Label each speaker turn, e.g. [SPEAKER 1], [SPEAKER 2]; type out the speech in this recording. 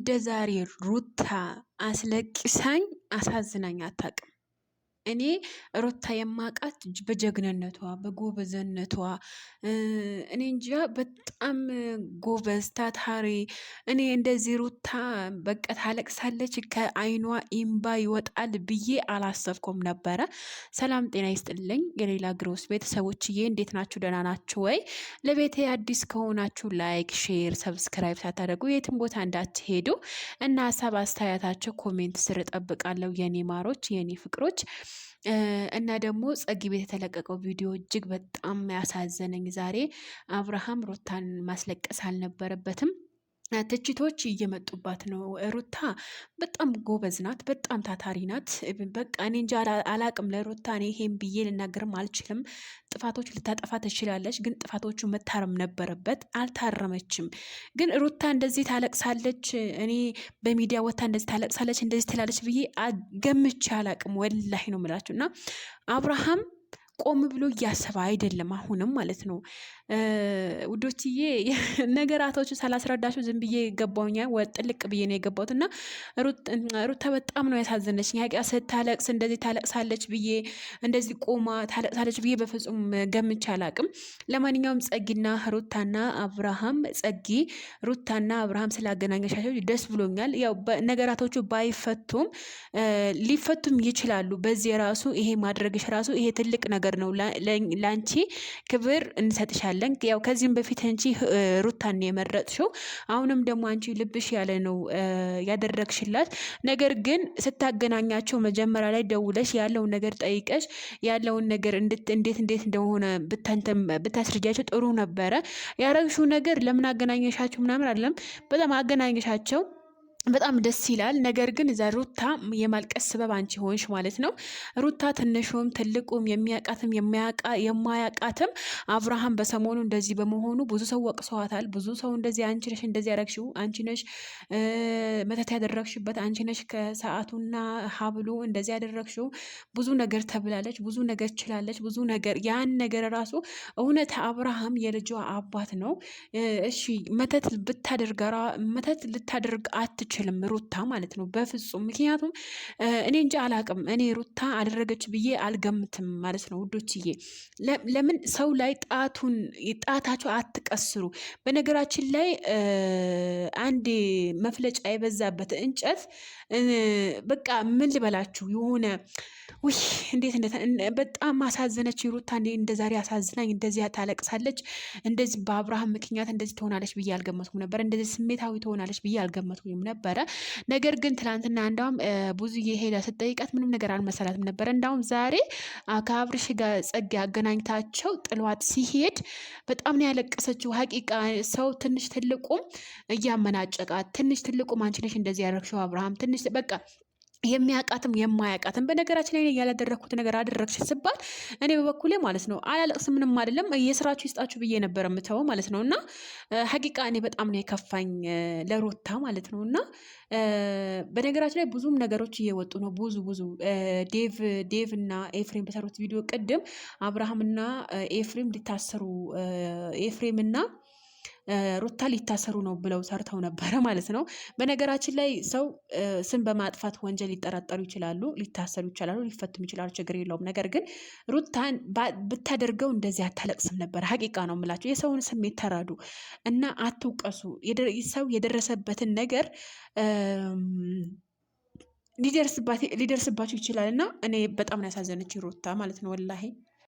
[SPEAKER 1] እንደ ዛሬ ሩታ አስለቅሳኝ አሳዝናኝ አታውቅም። እኔ ሩታ የማውቃት በጀግንነቷ በጎበዝነቷ እኔ እንጃ በጣም ጎበዝ ታታሪ። እኔ እንደዚህ ሩታ በቃ ታለቅሳለች ከአይኗ ኢምባ ይወጣል ብዬ አላሰብኩም ነበረ። ሰላም ጤና ይስጥልኝ የሌላ ግሮስ ቤተሰቦችዬ፣ እንዴት ናችሁ? ደህና ናችሁ ወይ? ለቤቴ አዲስ ከሆናችሁ ላይክ፣ ሼር፣ ሰብስክራይብ ሳታደርጉ የትም ቦታ እንዳትሄዱ እና ሀሳብ አስተያየታቸው ኮሜንት ስር እጠብቃለሁ የኔ ማሮች የኔ ፍቅሮች። እና ደግሞ ጸጊ ቤት የተለቀቀው ቪዲዮ እጅግ በጣም ያሳዘነኝ ዛሬ አብርሃም ሩታን ማስለቀስ አልነበረበትም። ትችቶች እየመጡባት ነው። ሩታ በጣም ጎበዝ ናት፣ በጣም ታታሪ ናት። በቃ እኔ እንጃ አላቅም ለሩታ እኔ ይሄን ብዬ ልናገርም አልችልም። ጥፋቶች ልታጠፋ ትችላለች፣ ግን ጥፋቶቹ መታረም ነበረበት። አልታረመችም። ግን ሩታ እንደዚህ ታለቅሳለች፣ እኔ በሚዲያ ወታ እንደዚህ ታለቅሳለች እንደዚህ ትላለች ብዬ ገምቼ አላቅም። ወላሂ ነው የምላችሁ። እና አብርሃም ቆም ብሎ እያሰበ አይደለም አሁንም ማለት ነው። ውዶችዬ ነገራቶቹ ሳላስረዳችሁ ዝም ብዬ ገባውኛ ጥልቅ ብዬ ነው የገባሁት። እና ሩታ በጣም ነው ያሳዘነች። ሀቂያ ስታለቅስ እንደዚህ ታለቅሳለች ብዬ እንደዚህ ቆማ ታለቅሳለች ብዬ በፍጹም ገምቼ አላቅም። ለማንኛውም ጸጊና ሩታና አብርሃም ሩታና አብርሃም ስላገናኘሻቸው ደስ ብሎኛል። ያው ነገራቶቹ ባይፈቱም ሊፈቱም ይችላሉ። በዚህ ራሱ ይሄ ማድረግሽ ራሱ ይሄ ትልቅ ነገር ነው። ለአንቺ ክብር እንሰጥሻለን። ያው ከዚህም በፊት አንቺ ሩታን የመረጥሽው፣ አሁንም ደግሞ አንቺ ልብሽ ያለ ነው ያደረግሽላት። ነገር ግን ስታገናኛቸው መጀመሪያ ላይ ደውለሽ ያለውን ነገር ጠይቀሽ ያለውን ነገር እንዴት እንደሆነ ብታስረጃቸው ጥሩ ነበረ። ያረግሽው ነገር ለምን አገናኘሻቸው ምናምን አይደለም፣ በጣም አገናኘሻቸው። በጣም ደስ ይላል። ነገር ግን እዛ ሩታ የማልቀስ ስበብ አንቺ ሆንሽ ማለት ነው። ሩታ ትንሹም ትልቁም የሚያቃትም የማያቃትም አብርሃም በሰሞኑ እንደዚህ በመሆኑ ብዙ ሰው ወቅሰዋታል። ብዙ ሰው እንደዚህ አንቺ ነሽ እንደዚህ ያደረግሽው፣ አንቺ ነሽ መተት ያደረግሽበት፣ አንቺ ነሽ ከሰዓቱና ሀብሉ እንደዚህ ያደረግሽው፣ ብዙ ነገር ተብላለች፣ ብዙ ነገር ችላለች፣ ብዙ ነገር ያን ነገር ራሱ እውነት አብርሃም የልጇ አባት ነው። እሺ መተት ልታደርግ አትችልም ሩታ ማለት ነው በፍጹም። ምክንያቱም እኔ እንጂ አላቅም፣ እኔ ሩታ አደረገች ብዬ አልገምትም ማለት ነው ውዶችዬ። ለምን ሰው ላይ ጣታቸው አትቀስሩ። በነገራችን ላይ አንድ መፍለጫ የበዛበት እንጨት በቃ ምን ልበላችሁ የሆነ ውይ እንዴት በጣም አሳዘነች ሩታ። እንደ ዛሬ አሳዝናኝ እንደዚህ ታለቅሳለች፣ እንደዚህ በአብርሃም ምክንያት እንደዚህ ትሆናለች ብዬ አልገመትኩም ነበር። እንደዚህ ስሜታዊ ትሆናለች ብዬ አልገመትኩም ነበረ። ነገር ግን ትናንትና እንዳውም ብዙ የሄዳ ስትጠይቃት ምንም ነገር አልመሰላትም ነበረ። እንዳውም ዛሬ ከአብርሽ ጋር ጸጊ አገናኝታቸው ጥሏት ሲሄድ በጣም ነው ያለቀሰችው። ሀቂቃ ሰው ትንሽ ትልቁም እያመናጨቃት፣ ትንሽ ትልቁም አንቺ ነሽ እንደዚህ ያደረግሽው አብርሃም፣ ትንሽ በቃ የሚያቃትም የማያቃትም። በነገራችን ላይ ያላደረግኩት ነገር አደረግሽ ስባል እኔ በበኩሌ ማለት ነው አላለቅስ፣ ምንም አይደለም፣ የስራችሁ ይስጣችሁ ብዬ ነበር የምተወው ማለት ነው። እና ሀቂቃ እኔ በጣም ነው የከፋኝ ለሩታ ማለት ነው። እና በነገራችን ላይ ብዙም ነገሮች እየወጡ ነው። ብዙ ዴቭ እና ኤፍሬም በሰሩት ቪዲዮ ቅድም አብርሃም እና ኤፍሬም ሊታሰሩ ኤፍሬም እና ሩታ ሊታሰሩ ነው ብለው ሰርተው ነበረ ማለት ነው። በነገራችን ላይ ሰው ስም በማጥፋት ወንጀል ሊጠረጠሩ ይችላሉ፣ ሊታሰሩ ይችላሉ፣ ሊፈቱም ይችላሉ፣ ችግር የለውም። ነገር ግን ሩታን ብታደርገው እንደዚህ አታለቅስም ነበር። ሀቂቃ ነው የምላቸው። የሰውን ስሜት ተረዱ እና አትውቀሱ። ሰው የደረሰበትን ነገር ሊደርስባቸው ይችላል። እና እኔ በጣም ነው ያሳዘነች ሩታ ማለት ነው ወላሂ።